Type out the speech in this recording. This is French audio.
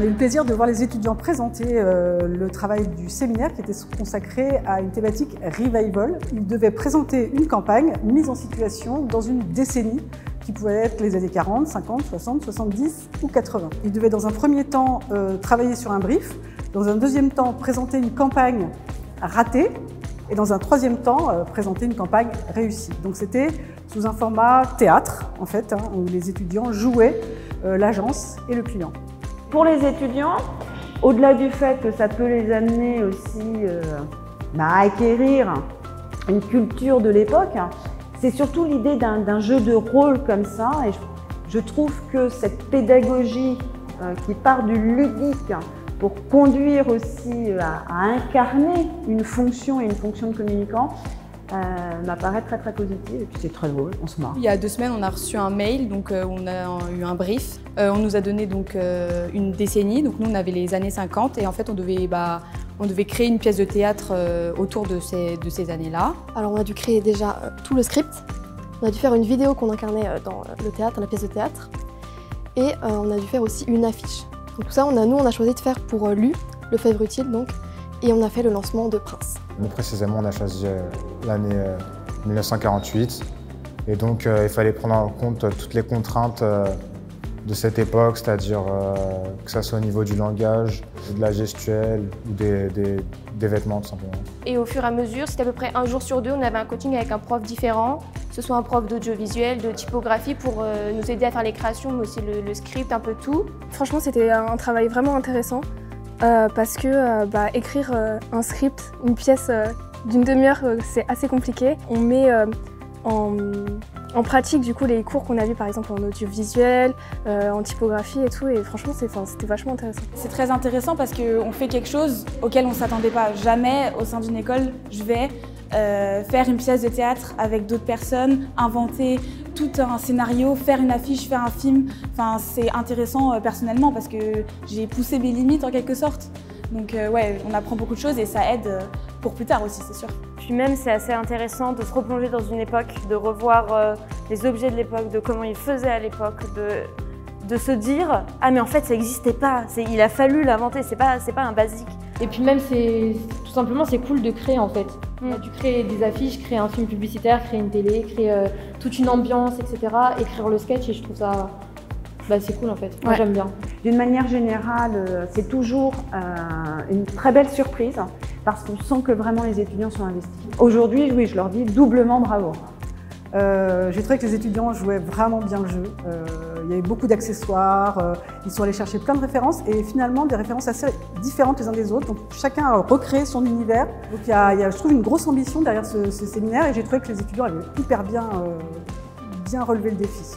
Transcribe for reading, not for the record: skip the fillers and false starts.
a eu le plaisir de voir les étudiants présenter le travail du séminaire qui était consacré à une thématique revival. Ils devaient présenter une campagne mise en situation dans une décennie qui pouvait être les années 40, 50, 60, 70 ou 80. Ils devaient dans un premier temps travailler sur un brief, dans un deuxième temps présenter une campagne ratée et dans un troisième temps présenter une campagne réussie. Donc c'était sous un format théâtre en fait, où les étudiants jouaient l'agence et le client. Pour les étudiants, au-delà du fait que ça peut les amener aussi à acquérir une culture de l'époque, c'est surtout l'idée d'un jeu de rôle comme ça. Et je trouve que cette pédagogie qui part du ludique pour conduire aussi à incarner une fonction et une fonction de communicant, m'apparaît très très positive et puis c'est très drôle, on se marre. Il y a 2 semaines, on a reçu un mail, donc on a eu un brief. On nous a donné donc une décennie, donc nous on avait les années 50 et en fait on devait créer une pièce de théâtre autour de ces années-là. Alors on a dû créer déjà tout le script, on a dû faire une vidéo qu'on incarnait dans le théâtre, la pièce de théâtre, et on a dû faire aussi une affiche. Donc tout ça, nous on a choisi de faire pour Lu, le Fèvre Utile donc, et on a fait le lancement de Prince. Nous précisément, on a choisi l'année 1948 et donc il fallait prendre en compte toutes les contraintes de cette époque, c'est-à-dire que ça soit au niveau du langage, de la gestuelle ou des vêtements tout simplement. Et au fur et à mesure, c'était à peu près un jour sur 2, on avait un coaching avec un prof différent, que ce soit un prof d'audiovisuel, de typographie pour nous aider à faire les créations, mais aussi le script, un peu tout. Franchement, c'était un travail vraiment intéressant. Parce que écrire un script, une pièce d'une demi-heure, c'est assez compliqué. On met en pratique du coup les cours qu'on a vus par exemple en audiovisuel, en typographie et tout, et franchement c'était vachement intéressant. C'est très intéressant parce qu'on fait quelque chose auquel on ne s'attendait pas. Jamais au sein d'une école, je vais faire une pièce de théâtre avec d'autres personnes, inventer tout un scénario, faire une affiche, faire un film. Enfin, c'est intéressant personnellement parce que j'ai poussé mes limites en quelque sorte. Donc ouais, on apprend beaucoup de choses et ça aide pour plus tard aussi, c'est sûr. Puis même, c'est assez intéressant de se replonger dans une époque, de revoir les objets de l'époque, de comment ils faisaient à l'époque, de se dire « Ah mais en fait, ça n'existait pas, il a fallu l'inventer, c'est pas un basique ». Et puis même, tout simplement, c'est cool de créer en fait. On a dû créer des affiches, créer un film publicitaire, créer une télé, créer toute une ambiance, etc. Écrire le sketch et je trouve ça, c'est cool en fait. Moi j'aime bien. D'une manière générale, c'est toujours une très belle surprise parce qu'on sent que vraiment les étudiants sont investis. Aujourd'hui, oui, je leur dis doublement bravo. J'ai trouvé que les étudiants jouaient vraiment bien le jeu. Il y avait beaucoup d'accessoires, ils sont allés chercher plein de références et finalement des références assez différentes les uns des autres. Donc chacun a recréé son univers. Donc il y a, je trouve, une grosse ambition derrière ce séminaire et j'ai trouvé que les étudiants avaient hyper bien relevé le défi.